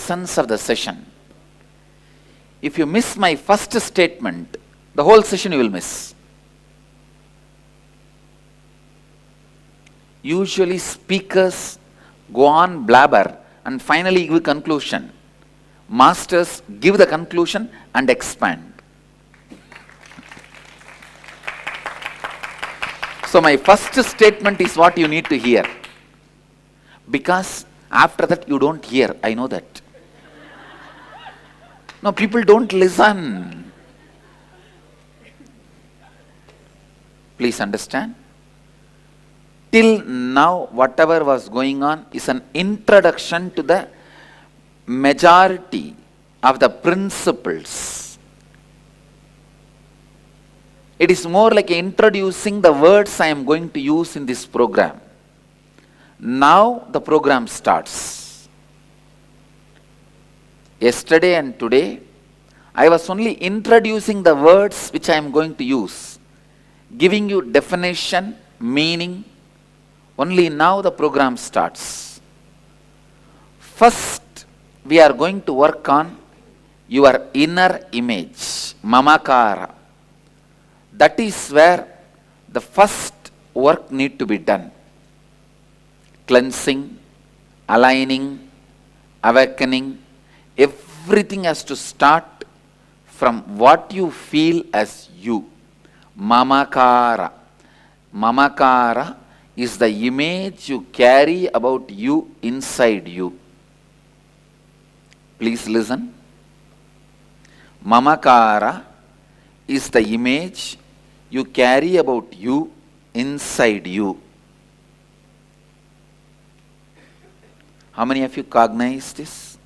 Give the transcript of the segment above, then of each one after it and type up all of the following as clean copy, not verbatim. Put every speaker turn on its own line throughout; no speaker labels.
essence of the session. If you miss my first statement, the whole session you will miss. Usually speakers go on blabber and finally give a conclusion. Masters give the conclusion and expand. So my first statement is what you need to hear. Because after that you don't hear, I know that. No, people don't listen. Please understand. Till now, whatever was going on is an introduction to the majority of the principles. It is more like introducing the words I am going to use in this program. Now the program starts. Yesterday and today, I was only introducing the words which I am going to use, giving you definition, meaning. Only now the program starts. First, we are going to work on your inner image, mamakara. That is where the first work need to be done. Cleansing, aligning, awakening, everything has to start from what you feel as you. Mamakara. Mamakara is the image you carry about you inside you. Please listen. Mamakara is the image you carry about you inside you. How many of you cognize this?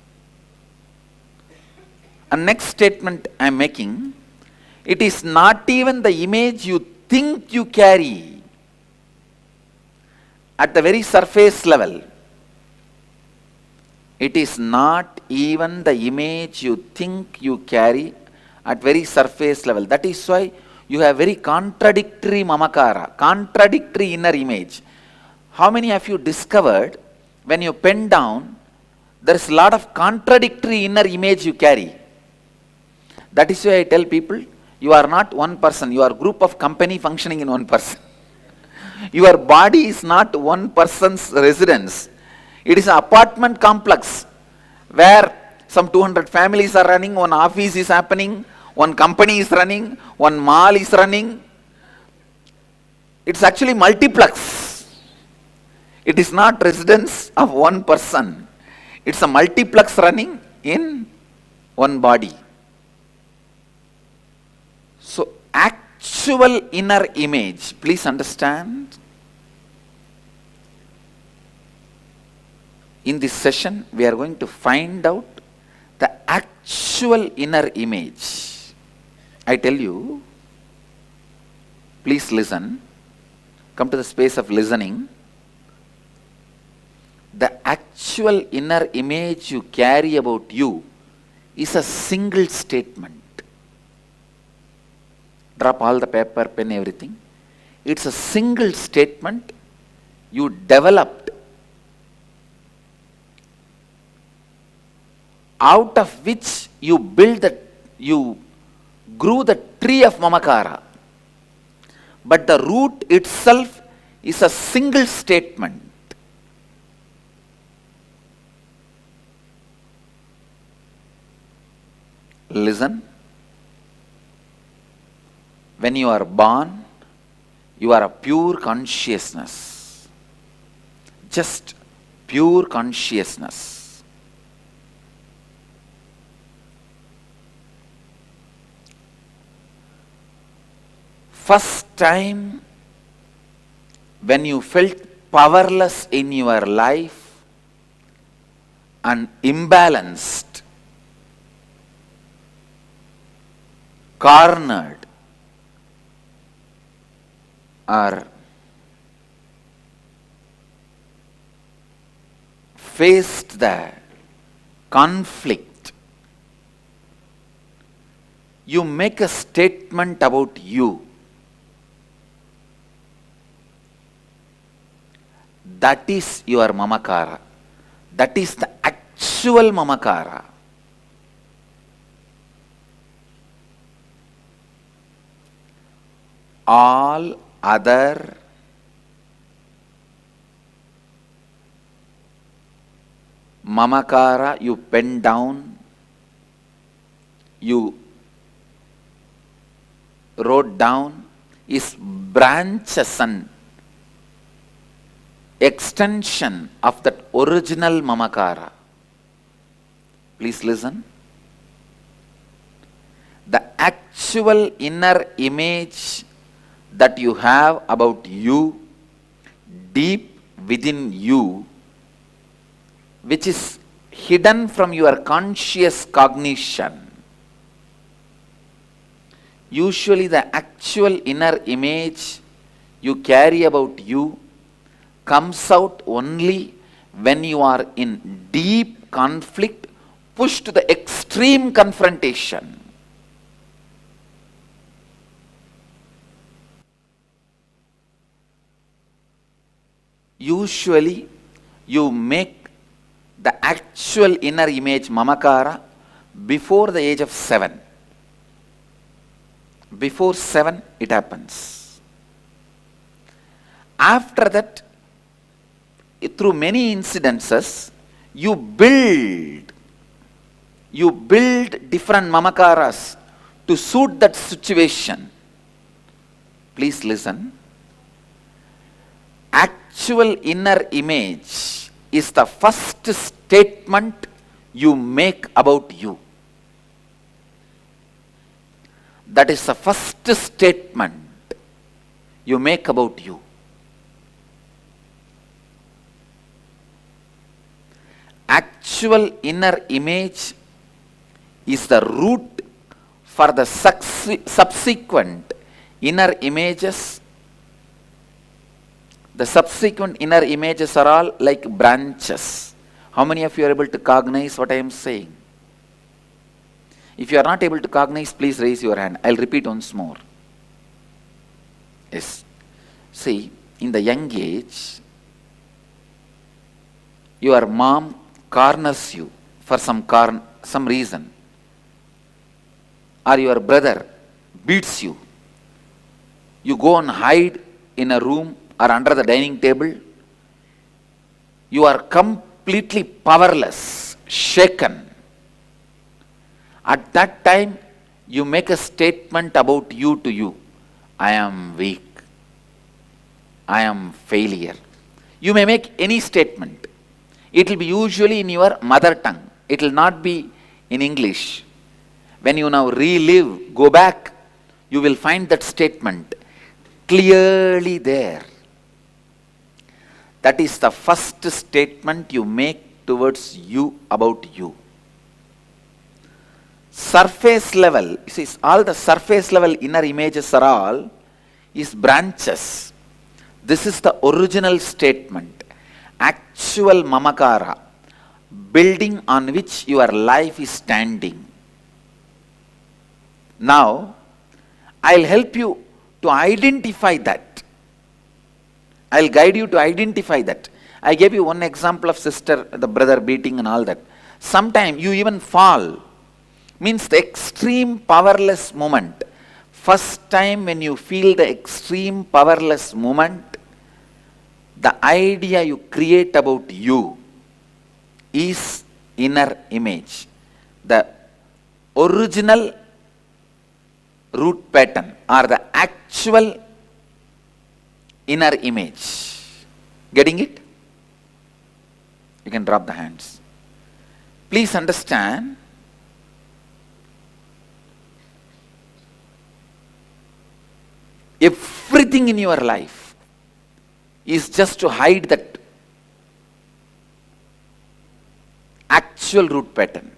And next statement I am making, it is not even the image you think you carry. At the very surface level, it is not even the image you think you carry at very surface level. That is why you have very contradictory mamakara, contradictory inner image. How many of you discovered when you pen down, there is a lot of contradictory inner image you carry? That is why I tell people, you are not one person, you are a group of company functioning in one person. Your body is not one person's residence. It is an apartment complex where some 200 families are running, one office is happening, one company is running, one mall is running. It's actually multiplex. It is not residence of one person. It's a multiplex running in one body. So actual inner image, please understand. In this session, we are going to find out the actual inner image. I tell you, please listen. Come to the space of listening. The actual inner image you carry about you is a single statement. Drop all the paper, pen, everything. It's a single statement you developed, out of which you grew the tree of mamakara. But the root itself is a single statement. Listen. When you are born, you are a pure consciousness. Just pure consciousness. First time when you felt powerless in your life and imbalanced, cornered, or faced the conflict, you make a statement about you. That is your mamakara. That is the actual actual mamakara. All other mamakara you pen down, you wrote down, is branches and extension of that original mamakara. Please listen. The actual inner image that you have about you, deep within you, which is hidden from your conscious cognition. Usually the actual inner image you carry about you comes out only when you are in deep conflict, pushed to the extreme confrontation. Usually you make the actual inner image mamakara before the age of 7. Before 7 it happens. After that, through many incidences, you build different mamakaras to suit that situation. Please listen. Actual inner image is the first statement you make about you. That is the first statement you make about you. Actual inner image is the root for the subsequent inner images. The subsequent inner images are all like branches. How many of you are able to cognize what I am saying? If you are not able to cognize, please raise your hand. I'll repeat once more. Yes. See, in the young age, your mom corners you for some reason, or your brother beats you. You go and hide in a room or under the dining table. You are completely powerless, shaken. At that time, you make a statement about you to you. I am weak. I am failure. You may make any statement. It will be usually in your mother tongue. It will not be in English. When you now relive, go back, you will find that statement clearly there. That is the first statement you make towards you about you. Surface level, you see, all the surface level inner images are all is branches. This is the original statement, actual mamakara, building on which your life is standing. Now, I'll help you to identify that. I'll guide you to identify that. I gave you one example of sister, the brother beating and all that. Sometimes you even fall. Means the extreme powerless moment. First time when you feel the extreme powerless moment, the idea you create about you is inner image. The original root pattern or the actual inner image. Getting it? You can drop the hands. Please understand, everything in your life is just to hide that actual root pattern.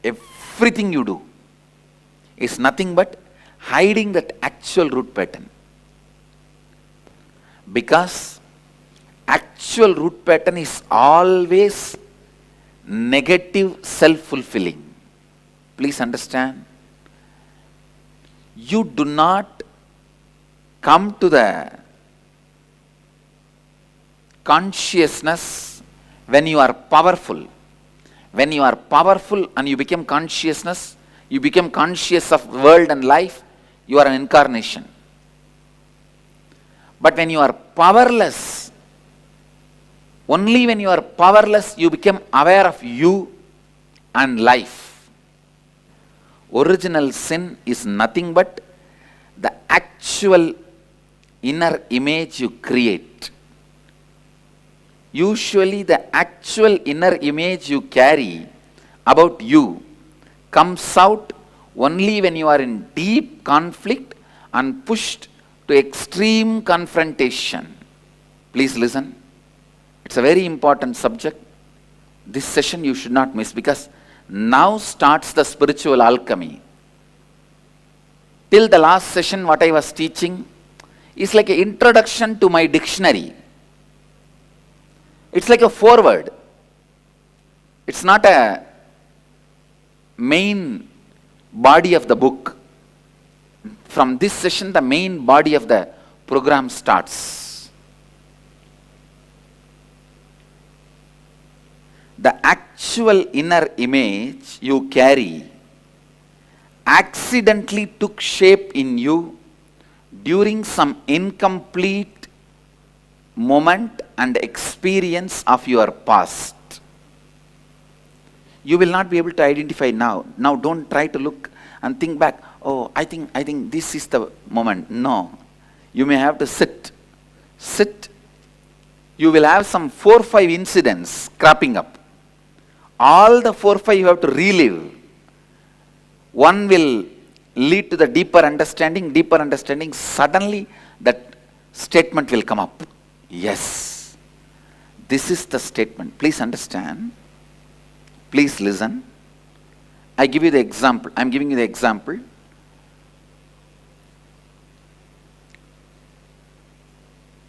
Everything you do is nothing but hiding that actual root pattern. Because actual root pattern is always negative, self-fulfilling. Please understand. You do not come to the consciousness when you are powerful, When you are powerful and you become consciousness, you become conscious of world and life, you are an incarnation. But when you are powerless, only when you are powerless, you become aware of you and life. Original sin is nothing but the actual inner image you create. Usually the actual inner image you carry about you comes out only when you are in deep conflict and pushed to extreme confrontation. Please listen. It's a very important subject. This session you should not miss, because now starts the spiritual alchemy. Till the last session, what I was teaching is like an introduction to my dictionary. It's like a foreword. It's not a main body of the book. From this session, the main body of the program starts. The actual inner image you carry accidentally took shape in you during some incomplete moment and experience of your past. You will not be able to identify now. Now don't try to look and think back, oh, I think this is the moment. No. You may have to sit. You will have some 4 or 5 incidents cropping up. All the 4 or 5 you have to relive. One will lead to the deeper understanding. Suddenly that statement will come up. Yes, this is the statement. Please understand. Please listen. I give you the example. I'm giving you the example.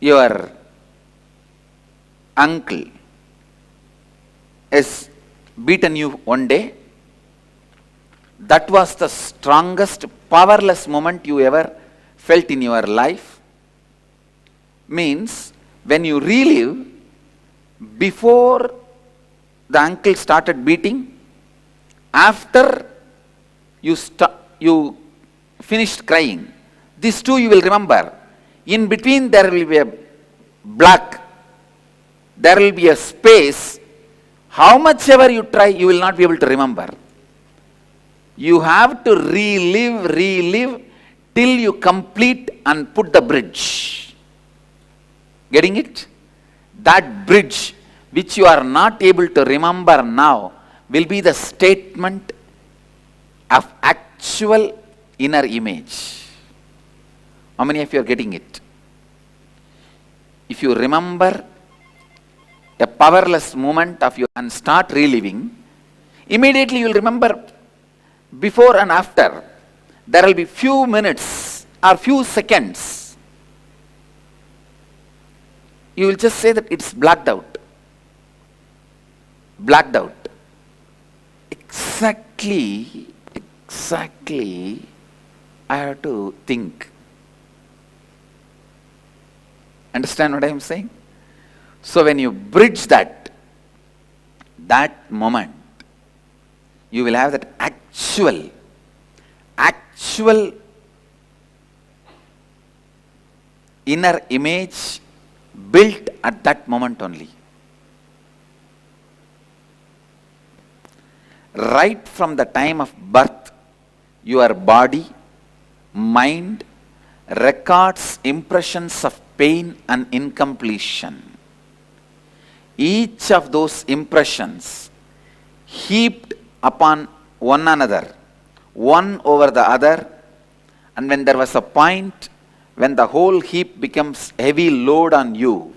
Your uncle has beaten you one day. That was the strongest, powerless moment you ever felt in your life. Means, when you relive, before the uncle started beating, after you finished crying, these two you will remember. In between there will be a black, there will be a space. How much ever you try, you will not be able to remember. You have to relive till you complete and put the bridge. Getting it? That bridge which you are not able to remember now will be the statement of actual inner image. How many of you are getting it? If you remember a powerless moment of your and start reliving, immediately you will remember before and after. There will be few minutes or few seconds. You will just say that it's blacked out. Blacked out. Exactly, I have to think. Understand what I am saying? So when you bridge that moment, you will have that actual inner image built at that moment only. Right from the time of birth, your body, mind records impressions of pain and incompletion. Each of those impressions heaped upon one another, one over the other, and when there was a point when the whole heap becomes heavy load on you,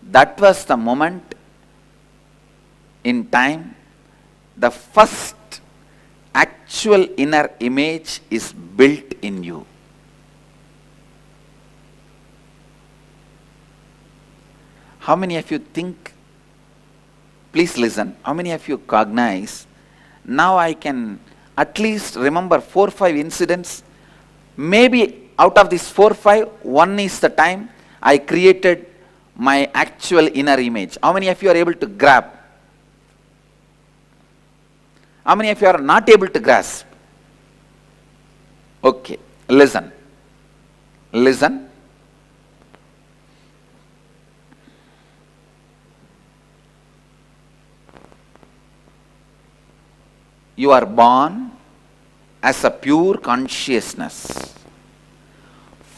that was the moment in time the first actual inner image is built in you. How many of you think, please listen, how many of you cognize, now I can at least remember 4 or 5 incidents, maybe out of these 4 or 5, one is the time I created my actual inner image? How many of you are able to grab? How many of you are not able to grasp? Okay, listen. Listen. You are born as a pure consciousness.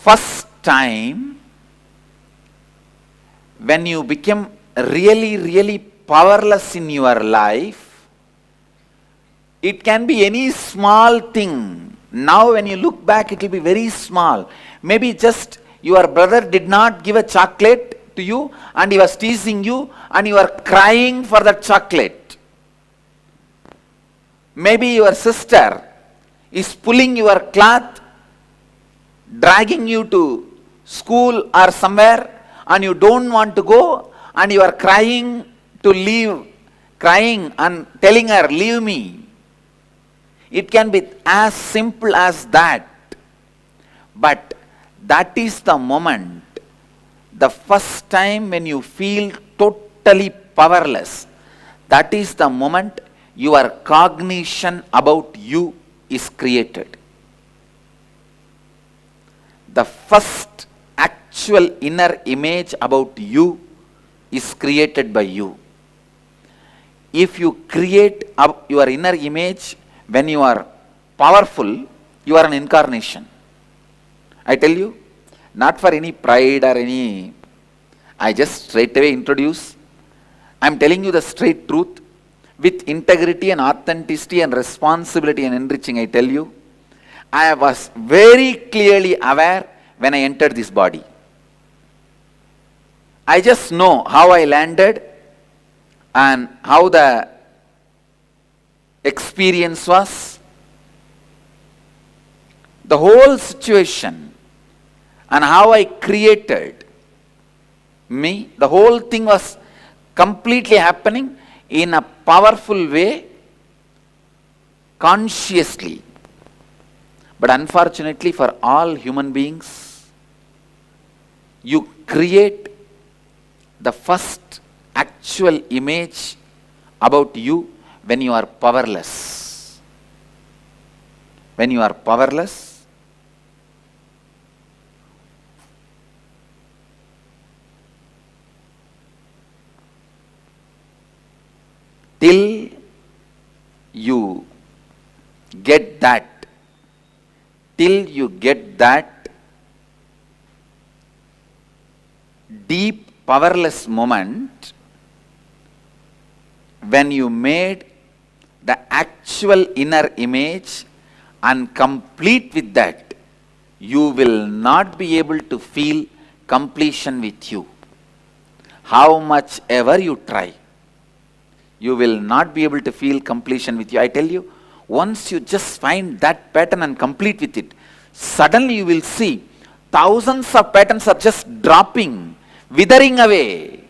First time when you become really powerless in your life, it can be any small thing. Now when you look back, it will be very small. Maybe just your brother did not give a chocolate to you and he was teasing you and you are crying for that chocolate. Maybe your sister is pulling your cloth, dragging you to school or somewhere, and you don't want to go and you are crying to leave, crying and telling her, leave me. It can be as simple as that. But that is the moment, the first time when you feel totally powerless. That is the moment your cognition about you is created. The first actual inner image about you is created by you. If you create your inner image when you are powerful, you are an incarnation. I tell you, not for any pride or any, I just straight away introduce. I am telling you the straight truth with integrity and authenticity and responsibility and enriching. I tell you, I was very clearly aware when I entered this body. I just know how I landed and how the experience was. The whole situation and how I created me, the whole thing was completely happening in a powerful way, consciously. But unfortunately for all human beings, you create the first actual image about you when you are powerless. When you are powerless, till you get that, deep powerless moment when you made the actual inner image and complete with that, you will not be able to feel completion with you. How much ever you try, you will not be able to feel completion with you. I tell you, once you just find that pattern and complete with it, suddenly you will see thousands of patterns are just dropping, withering away.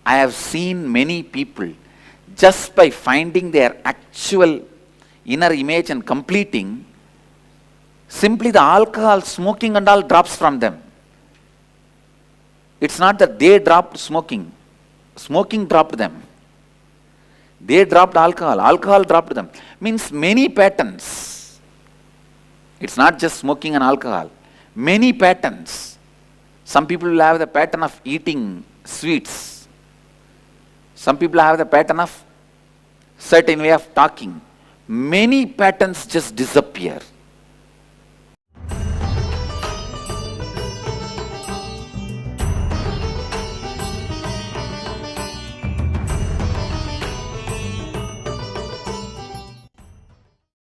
I have seen many people just by finding their actual inner image and completing, simply the alcohol, smoking and all drops from them. It's not that they dropped smoking. Smoking dropped them. They dropped alcohol. Alcohol dropped them. Means many patterns. It's not just smoking and alcohol. Many patterns. Some people will have the pattern of eating sweets. Some people have the pattern of certain way of talking. Many patterns just disappear.